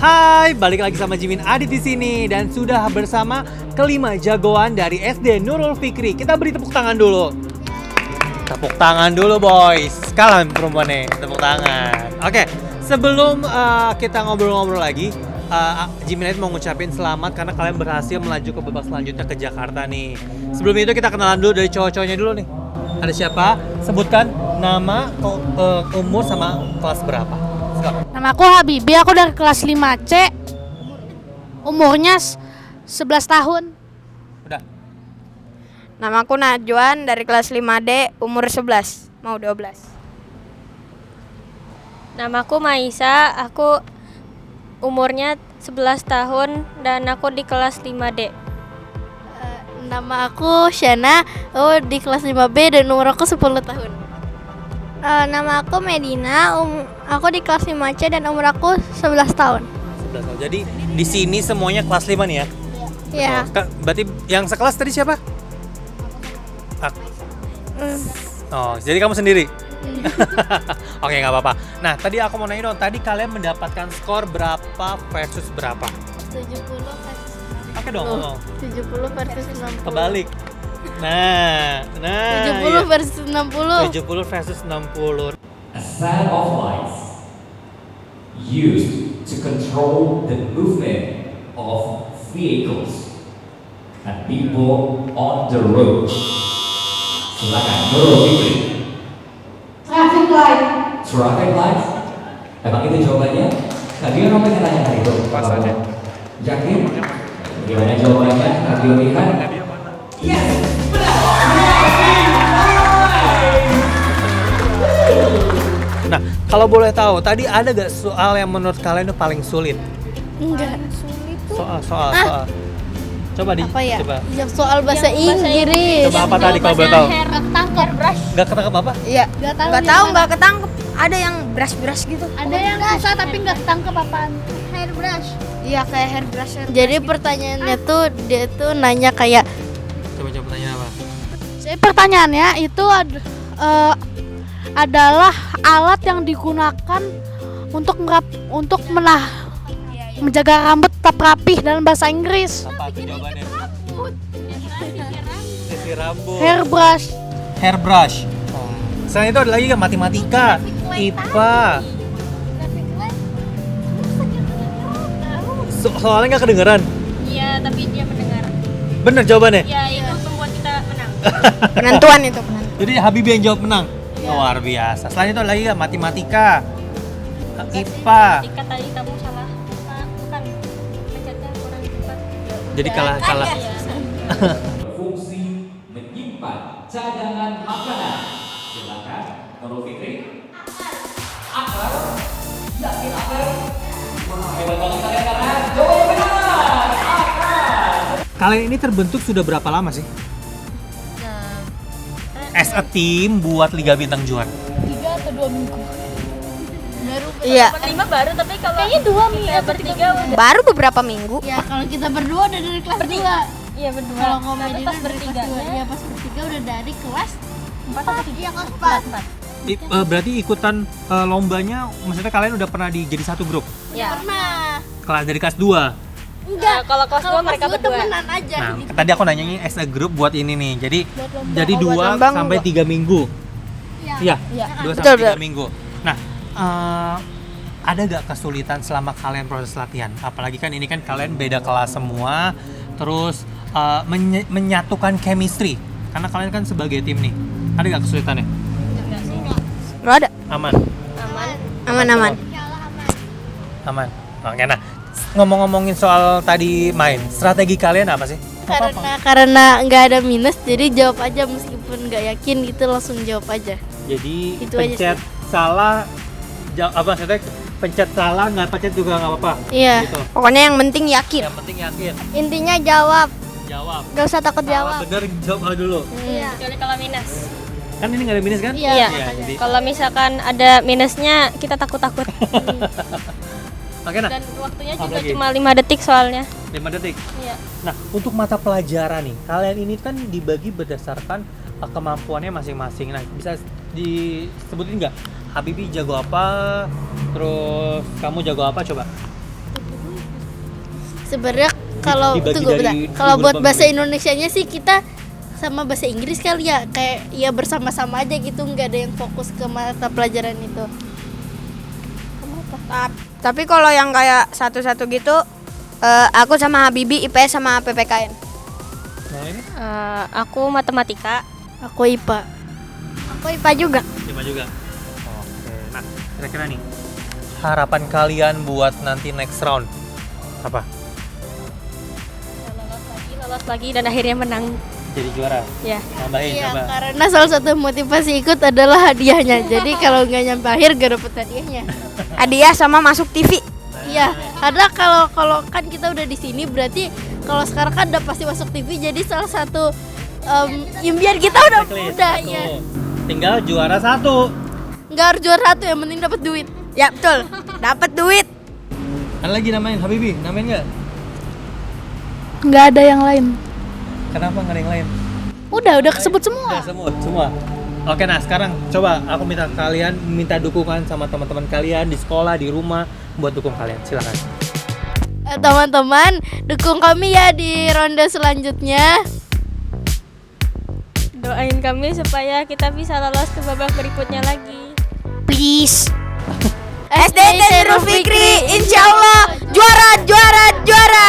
Hai, balik lagi sama Jimin Adit di sini dan sudah bersama kelima jagoan dari SD Nurul Fikri. Kita beri tepuk tangan dulu. Tepuk tangan dulu, boys. Kalian perempuannya, tepuk tangan. Oke, sebelum kita ngobrol-ngobrol lagi, Jimin Adit mau ngucapin selamat karena kalian berhasil melaju ke babak selanjutnya ke Jakarta nih. Sebelum itu kita kenalan dulu dari cowok-cowoknya dulu nih. Ada siapa? Sebutkan nama, umur sama kelas berapa. Nama aku Habibi, aku dari kelas 5C. Umurnya 11 tahun. Udah. Nama aku Najwan dari kelas 5D, umur 11, mau 12. Namaku Maisa, aku umurnya 11 tahun dan aku di kelas 5D. Nama aku Shana, aku di kelas 5B dan umur aku 10 tahun. Nama aku Medina, aku di kelas 5C dan umur aku 11 tahun. 11 tahun. Jadi di sini semuanya kelas 5 nih ya? Ya. Berarti yang sekelas tadi siapa? Oh, jadi kamu sendiri? Oke, nggak apa-apa. Nah, tadi aku mau nanya dong, tadi kalian mendapatkan skor berapa versus berapa? 70 versus 60. Pakai dong ngomong. 70 versus 60. Kebalik. Nah, 70 versus 60. 70 versus 60. A set of lights used to control the movement of vehicles and people on the road. Silakan, Nurul Fikri. Traffic light. Traffic lights. Emang itu jawabannya? Kak Dion apa yang tanya tadi itu? Pas aja. Yakin? Gimana jawabannya? Kak Dion lihat? Yes! Nah, kalau boleh tahu, tadi ada gak soal yang menurut kalian itu paling sulit? Enggak. Soal. Coba Apa ya? coba. Soal bahasa Inggris. Coba apa tadi kalau boleh tahu? Tangkap. Gak ketangkep apa? Iya. Nggak Tahu nggak ketangkep. Ada yang brush gitu. Ada yang susah tapi nggak ketangkep apaan. Hairbrush. Iya kayak hairbrush. Jadi pertanyaannya tuh dia tuh nanya kayak Coba pertanyaan apa? pertanyaannya itu adalah alat yang digunakan untuk menjaga rambut tetap rapih dalam bahasa Inggris. Apa tuh jawabannya? Sisi rambut. Hairbrush. Selain itu ada lagi kan matematika, IPA. Soalnya nggak kedengeran. Iya, tapi dia mendengar. Bener jawabannya. Ya, itu membuat kita menang. Penentuan itu. Jadi Habibie yang jawab menang. Luar biasa. Selain itu ada lagi kan matematika, IPA. Jika tadi kamu salah, bukan pencetnya kurang cepat. Jadi kalah. Fungsi menyimpan cadangan makanan. Silakan, Nurul Fikri. Akar. Yakin akar? Wah, hebat banget kalian karena jawabannya benar. Akar. Kalian ini terbentuk sudah berapa lama sih? As a team buat Liga Bintang Juara. 3 atau 2 minggu. Iya. Berlima baru, tapi kalau Kayaknya 2 minggu kita bertiga udah. Baru beberapa minggu. Ya kalau kita berdua udah dari kelas 2. Iya berdua. Kalau Tapi komedi pas bertiga ya pas bertiga udah dari kelas 4 atau 3? Iya, kelas 4. Berarti ikutan lombanya, maksudnya kalian udah pernah jadi satu grup? Ya. pernah. Kelas dari kelas 2. Enggak, kalau kelas 2 mereka kelas dua berdua. temenan aja. Nah, tadi aku nanyanya as a group buat ini nih. Jadi Buat lomba. jadi buat 2 lomba sampai enggak? 3 minggu. Iya. Iya. 2 Betul, sampai 3 betul. minggu. Nah, ada gak kesulitan selama kalian proses latihan? Apalagi kan ini kan kalian beda kelas semua, terus menyatukan chemistry. Karena kalian kan sebagai tim nih. Ada gak kesulitannya? Nggak ada. Aman. Aman. Aman. Oke, nah ngomongin soal tadi main, strategi kalian apa sih? Karena nggak ada minus jadi jawab aja meskipun nggak yakin gitu langsung jawab aja. Jadi Itu aja pencet salah, maksudnya pencet salah nggak pencet juga nggak apa-apa. Iya. Gitu. Pokoknya yang penting yakin. Yang penting yakin. Intinya jawab. Jawab. Gak usah takut Salah jawab. bener jawab dulu. Iya. Kecuali kalau minus. Kan ini nggak ada minus kan? Iya. Iya. Jadi. Kalau misalkan ada minusnya, kita takut-takut. Oke, nah Dan waktunya Apa juga lagi? cuma 5 detik soalnya. 5 detik. Iya. Nah, untuk mata pelajaran nih, kalian ini kan dibagi berdasarkan kemampuannya masing-masing. Nah, bisa disebutin nggak? Habibie jago apa? Terus kamu jago apa coba? Sebenarnya kalau Dibagi tunggu dari bentar. Kalau buat beberapa bahasa minggu. Indonesianya sih kita sama bahasa Inggris kali ya, kayak ya bersama-sama aja gitu, nggak ada yang fokus ke mata pelajaran itu. Tapi kalau yang kayak satu-satu gitu, aku sama Habibi IPS sama PPKN. Nah ini Aku matematika. Aku IPA. Aku IPA juga. lima juga. Oke. Nah, kira-kira nih harapan kalian buat nanti next round apa? Lolos lagi dan akhirnya menang. Jadi juara. Ya. Tambahin Iya, coba. karena salah satu motivasi ikut adalah hadiahnya. Jadi kalau nggak nyampe akhir gak dapet hadiahnya. Hadiah sama masuk TV. Iya, karena kalau kan kita udah di sini berarti kalau sekarang kan udah pasti masuk TV, jadi salah satu impian kita udah Checklist, udah satu. ya. Tinggal juara satu. Nggak harus juara satu, yang penting dapat duit. Ya betul, dapat duit. Ada lagi namain Habibi, namain nggak? Nggak ada yang lain. Kenapa nggak ada yang lain? Udah kesebut semua. Udah semua. Oke, nah sekarang coba aku minta dukungan sama teman-teman kalian di sekolah, di rumah buat dukung kalian. Silakan. Teman-teman, dukung kami ya di ronde selanjutnya. Doain kami supaya kita bisa lolos ke babak berikutnya lagi. Please. SD Nurul Fikri, insya Allah juara.